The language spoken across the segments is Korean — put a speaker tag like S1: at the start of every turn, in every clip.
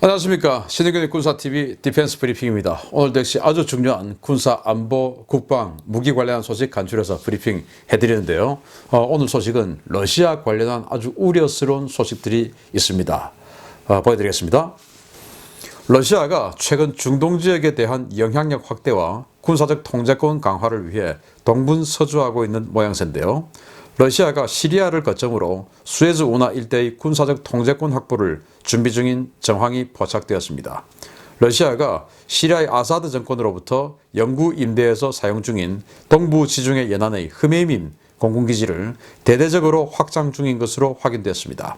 S1: 안녕하십니까. 신의균의 군사TV 디펜스 브리핑입니다. 오늘도 역시 아주 중요한 군사, 안보, 국방, 무기 관련한 소식 간추려서 브리핑 해드리는데요. 오늘 소식은 러시아 관련한 아주 우려스러운 소식들이 있습니다. 보여드리겠습니다. 러시아가 최근 중동 지역에 대한 영향력 확대와 군사적 통제권 강화를 위해 동분서주하고 있는 모양새인데요. 러시아가 시리아를 거점으로 수에즈 운하 일대의 군사적 통제권 확보를 준비 중인 정황이 포착되었습니다. 러시아가 시리아의 아사드 정권으로부터 영구 임대에서 사용 중인 동부 지중해 연안의 흐메이민 공군기지를 대대적으로 확장 중인 것으로 확인되었습니다.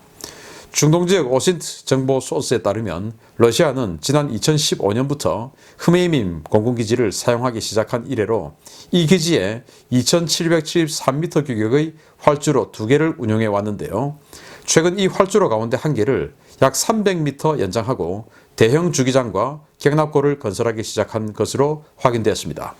S1: 중동 지역 오신트 정보 소스에 따르면 러시아는 지난 2015년부터 흐메이민 공군기지를 사용하기 시작한 이래로 이 기지에 2773m 규격의 활주로 2개를 운용해 왔는데요. 최근 이 활주로 가운데 1개를 약 300m 연장하고 대형 주기장과 격납고를 건설하기 시작한 것으로 확인되었습니다.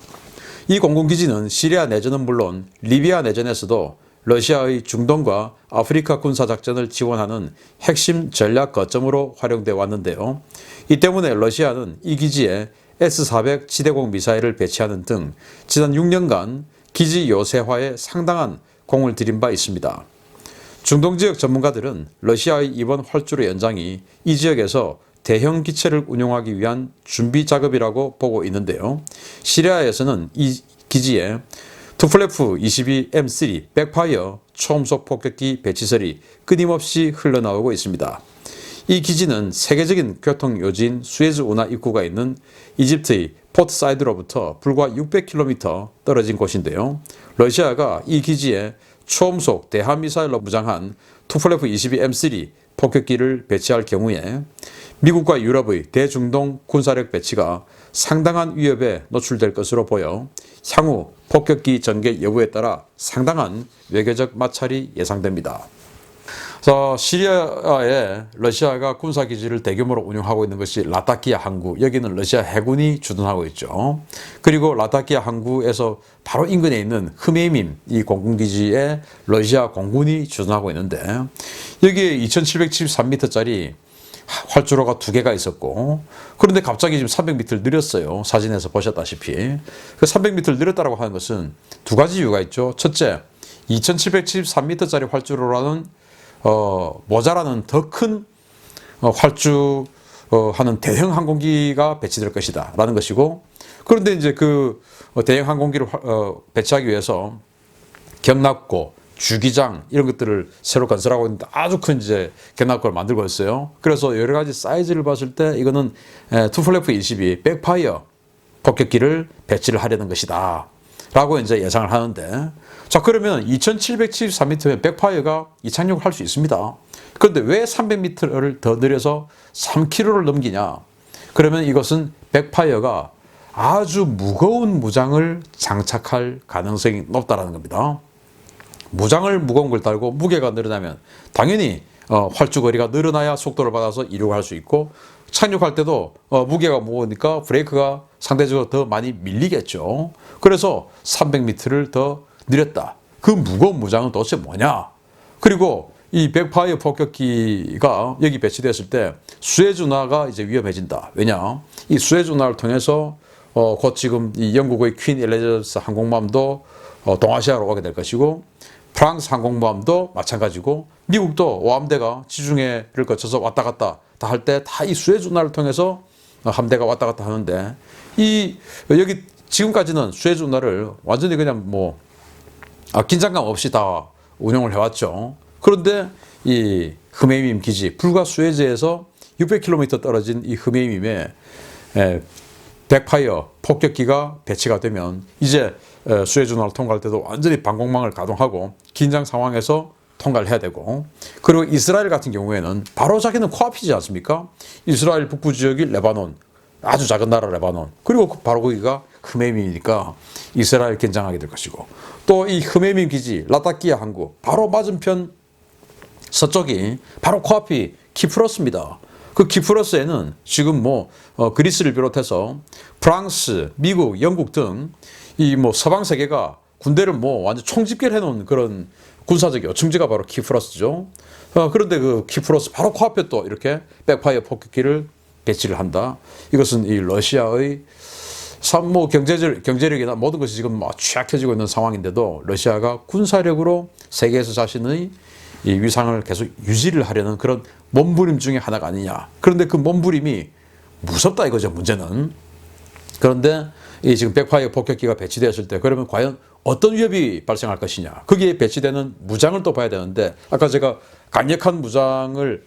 S1: 이 공군기지는 시리아 내전은 물론 리비아 내전에서도 러시아의 중동과 아프리카 군사작전을 지원하는 핵심 전략 거점으로 활용되어 왔는데요. 이 때문에 러시아는 이 기지에 S-400 지대공 미사일을 배치하는 등 지난 6년간 기지 요새화에 상당한 공을 들인 바 있습니다. 중동 지역 전문가들은 러시아의 이번 활주로 연장이 이 지역에서 대형 기체를 운용하기 위한 준비 작업이라고 보고 있는데요. 시리아에서는 이 기지에 투플레프 22M3 백파이어 초음속 폭격기 배치설이 끊임없이 흘러나오고 있습니다. 이 기지는 세계적인 교통 요지인 수에즈 운하 입구가 있는 이집트의 포트 사이드로부터 불과 600km 떨어진 곳인데요. 러시아가 이 기지에 초음속 대함미사일로 무장한 투플레프 22M3 폭격기를 배치할 경우에 미국과 유럽의 대중동 군사력 배치가 상당한 위협에 노출될 것으로 보여 향후 폭격기 전개 여부에 따라 상당한 외교적 마찰이 예상됩니다. 시리아에 러시아가 군사기지를 대규모로 운영하고 있는 것이 라타키아 항구, 여기는 러시아 해군이 주둔하고 있죠. 그리고 라타키아 항구에서 바로 인근에 있는 흐메이민 이 공군기지에 러시아 공군이 주둔하고 있는데 여기에 2773m짜리 활주로가 2개가 있었고, 그런데 갑자기 지금 300m를 늘렸어요. 사진에서 보셨다시피. 그 300m를 늘렸다고 하는 것은 두 가지 이유가 있죠. 첫째, 2773m짜리 활주로라는 모자라는 더 큰 활주하는 대형 항공기가 배치될 것이다 라는 것이고, 그런데 이제 그 대형 항공기를 배치하기 위해서 격납고 주기장 이런 것들을 새로 건설하고 있는데 아주 큰 이제 격납고를 만들고 있어요. 그래서 여러 가지 사이즈를 봤을 때 이거는 투플레프 22 백파이어 폭격기를 배치를 하려는 것이다 라고 이제 예상을 하는데, 자, 그러면 2773m의 백파이어가 이착륙을 할 수 있습니다. 그런데 왜 300m를 더 늘려서 3km를 넘기냐? 그러면 이것은 백파이어가 아주 무거운 무장을 장착할 가능성이 높다라는 겁니다. 무장을 무거운 걸 달고 무게가 늘어나면 당연히 활주거리가 늘어나야 속도를 받아서 이륙을 할 수 있고, 착륙할 때도 무게가 무거우니까 브레이크가 상대적으로 더 많이 밀리겠죠. 그래서 300m를 더 늘렸다. 그 무거운 무장은 도대체 뭐냐? 그리고 이 백파이어 폭격기가 여기 배치됐을 때 수에즈 운하가 이제 위험해진다. 왜냐? 이 수에즈 운하를 통해서 곧 지금 이 영국의 퀸 엘리자베스 항공모함도 동아시아로 오게 될 것이고, 프랑스 항공모함도 마찬가지고, 미국도 오함대가 지중해를 거쳐서 왔다 갔다 다 할 때 다 이 수에즈 운하를 통해서 함대가 왔다 갔다 하는데, 여기 지금까지는 수에즈 운하를 완전히 그냥 긴장감 없이 다 운영을 해왔죠. 그런데 이 흐메이민 기지, 불과 수에즈에서 600km 떨어진 이 흐메이민에 백파이어 폭격기가 배치가 되면 이제 수에즈 운하를 통과할 때도 완전히 방공망을 가동하고 긴장 상황에서 통과를 해야 되고, 그리고 이스라엘 같은 경우에는 바로 자기는 코앞이지 않습니까? 이스라엘 북부 지역이 레바논, 아주 작은 나라 레바논, 그리고 바로 거기가 흐메이민이니까 이스라엘 긴장하게 될 것이고, 또 이 흐메이민 기지 라타키아 항구 바로 맞은편 서쪽이 바로 코앞이 키프로스입니다. 그 키프로스에는 지금 그리스를 비롯해서 프랑스, 미국, 영국 등 이 서방 세계가 군대를 완전 총집결해 놓은 그런 군사적 요충지가 바로 키프로스죠. 그런데 그 키프로스 바로 코앞에 또 이렇게 백파이어 폭격기를 배치를 한다. 이것은 이 러시아의 뭐 경제력이나 모든 것이 지금 막 취약해지고 있는 상황인데도 러시아가 군사력으로 세계에서 자신의 이 위상을 계속 유지를 하려는 그런 몸부림 중에 하나가 아니냐. 그런데 그 몸부림이 무섭다 이거죠, 문제는. 그런데 이 지금 백파이어 폭격기가 배치되었을 때 그러면 과연 어떤 위협이 발생할 것이냐. 거기에 배치되는 무장을 또 봐야 되는데 아까 제가 강력한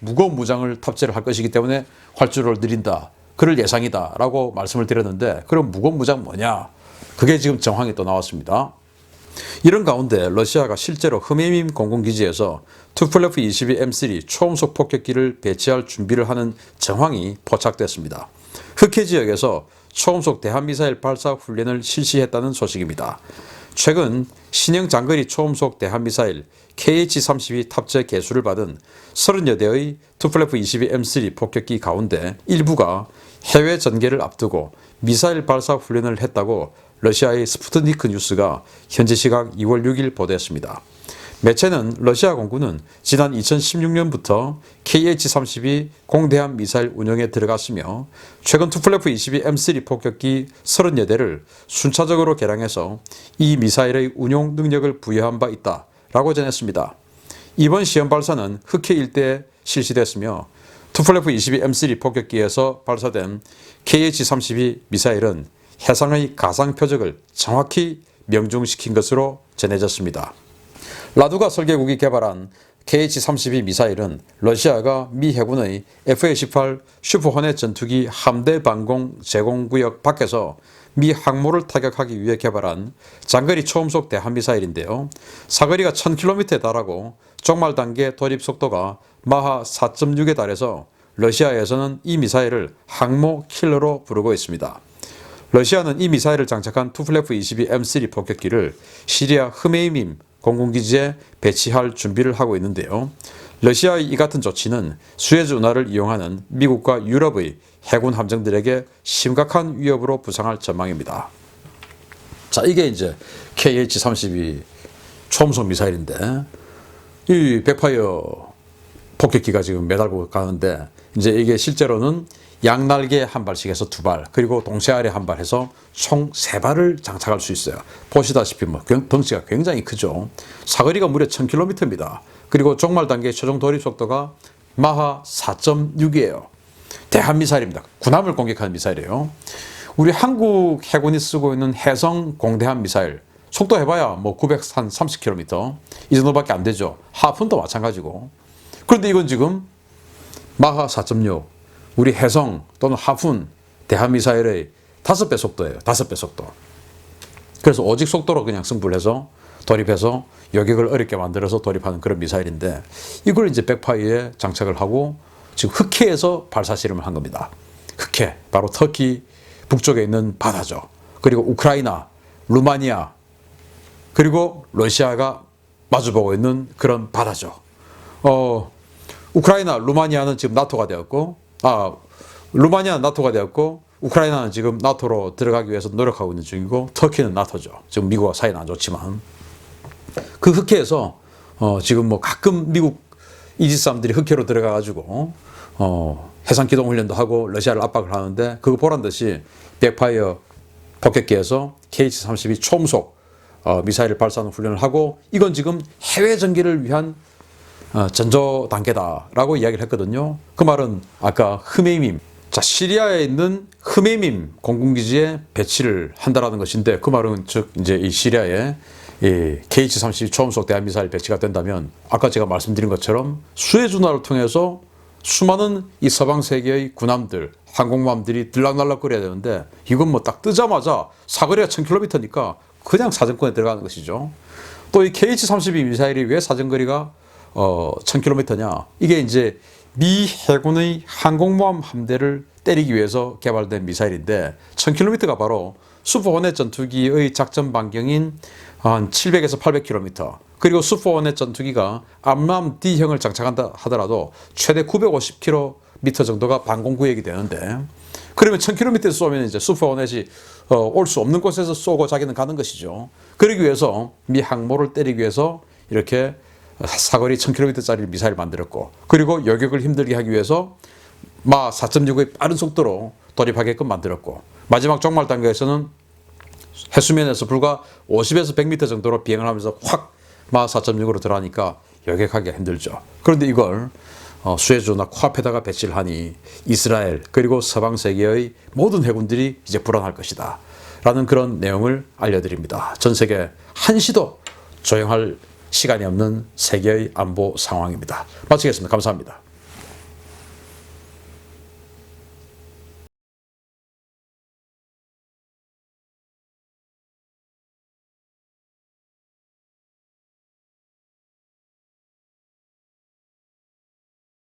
S1: 무거운 무장을 탑재를 할 것이기 때문에 활주로를 늘린다. 그럴 예상이다 라고 말씀을 드렸는데 그럼 무거운 무장 뭐냐? 그게 지금 정황이 또 나왔습니다. 이런 가운데 러시아가 실제로 흐메임 공군기지에서 투폴레프 22M3 초음속 폭격기를 배치할 준비를 하는 정황이 포착됐습니다. 흑해 지역에서 초음속 대한미사일 발사 훈련을 실시했다는 소식입니다. 최근 신형 장거리 초음속 대한미사일 KH-32 탑재 개수를 받은 30여 대의 투폴레프 22M3 폭격기 가운데 일부가 해외 전개를 앞두고 미사일 발사 훈련을 했다고 러시아의 스푸트니크 뉴스가 현지 시각 2월 6일 보도했습니다. 매체는 러시아 공군은 지난 2016년부터 KH-32 공대함 미사일 운용에 들어갔으며 최근 투폴레프 22M3 폭격기 30여 대를 순차적으로 개량해서 이 미사일의 운용 능력을 부여한 바 있다라고 전했습니다. 이번 시험 발사는 흑해 일대에 실시됐으며 투폴레프 22M3 폭격기에서 발사된 KH-32 미사일은 해상의 가상 표적을 정확히 명중시킨 것으로 전해졌습니다. 라두가 설계국이 개발한 KH-32 미사일은 러시아가 미 해군의 F-18 슈퍼호넷 전투기 함대 방공 제공구역 밖에서 미 항모를 타격하기 위해 개발한 장거리 초음속 대한미사일인데요. 사거리가 1000km에 달하고 종말 단계 돌입 속도가 마하 4.6에 달해서 러시아에서는 이 미사일을 항모 킬러로 부르고 있습니다. 러시아는 이 미사일을 장착한 투폴레프 22M3 폭격기를 시리아 흐메이밈 공군기지에 배치할 준비를 하고 있는데요. 러시아의 이 같은 조치는 수에즈 운하를 이용하는 미국과 유럽의 해군 함정들에게 심각한 위협으로 부상할 전망입니다. 자, 이게 이제 KH-32 초음속 미사일인데 이 백파이어 폭격기가 지금 매달고 가는데 이제 이게 실제로는 양날개 한 발씩 해서 2발 그리고 동체 아래 한 발 해서 총 3발을 장착할 수 있어요. 보시다시피 뭐 덩치가 굉장히 크죠. 사거리가 무려 1000km입니다. 그리고 종말 단계 최종 돌입 속도가 마하 4.6이에요. 대한미사일입니다. 군함을 공격하는 미사일이에요. 우리 한국 해군이 쓰고 있는 해성 공대함 미사일 속도 해봐야 뭐 930km 이 정도밖에 안 되죠. 하푼도 마찬가지고. 그런데 이건 지금 마하 4.6 우리 해성 또는 하푼 대한미사일의 5배 속도예요. 5배 속도. 그래서 오직 속도로 그냥 승부를 해서 돌입해서 요격을 어렵게 만들어서 돌입하는 그런 미사일인데 이걸 이제 백파이어에 장착을 하고 지금 흑해에서 발사 실험을 한 겁니다. 흑해, 바로 터키 북쪽에 있는 바다죠. 그리고 우크라이나, 루마니아, 그리고 러시아가 마주보고 있는 그런 바다죠. 우크라이나, 루마니아는 지금 나토가 되었고, 루마니아는 나토가 되었고, 우크라이나는 지금 나토로 들어가기 위해서 노력하고 있는 중이고, 터키는 나토죠. 지금 미국과 사이는 안 좋지만. 그 흑해에서, 지금 뭐 가끔 미국 이지스함들이 흑해로 들어가가지고, 해상 기동 훈련도 하고 러시아를 압박을 하는데, 그거 보란 듯이 백파이어 폭격기에서 KH-32 초음속 미사일을 발사하는 훈련을 하고, 이건 지금 해외 전개를 위한 전조 단계다라고 이야기를 했거든요. 그 말은 아까 흐메이밈, 자 시리아에 있는 흐메이밈 공군기지에 배치를 한다라는 것인데 그 말은 즉 이제 이 시리아에 이 KH-32 초음속 대한미사일 배치가 된다면 아까 제가 말씀드린 것처럼 수에즈 운하를 통해서 수많은 이 서방 세계의 군함들, 항공모함들이 들락날락거려야 되는데 이건 뭐 딱 뜨자마자 사거리가 1000km니까 그냥 사정권에 들어가는 것이죠. 또 이 KH-32 미사일이 왜 사정거리가 1000km냐? 이게 이제 미 해군의 항공모함 함대를 때리기 위해서 개발된 미사일인데 1000km가 바로 슈퍼호넷 전투기의 작전 반경인 한 700에서 800km 그리고 슈퍼호넷 전투기가 암람 D형을 장착한다 하더라도 최대 950km 정도가 방공구역이 되는데 그러면 1000km에서 쏘면 이제 슈퍼호넷이 올 수 없는 곳에서 쏘고 자기는 가는 것이죠. 그러기 위해서 미 항모를 때리기 위해서 이렇게 사거리 1000km짜리 미사일을 만들었고 그리고 요격을 힘들게 하기 위해서 마 4.6의 빠른 속도로 돌입하게끔 만들었고, 마지막 종말 단계에서는 해수면에서 불과 50에서 100m 정도로 비행을 하면서 확 마 4.6으로 들어가니까 여객하기 힘들죠. 그런데 이걸 수에즈나 코앞에다가 배치를 하니 이스라엘 그리고 서방 세계의 모든 해군들이 이제 불안할 것이다 라는 그런 내용을 알려드립니다. 전 세계 한시도 조용할 시간이 없는 세계의 안보 상황입니다. 마치겠습니다. 감사합니다.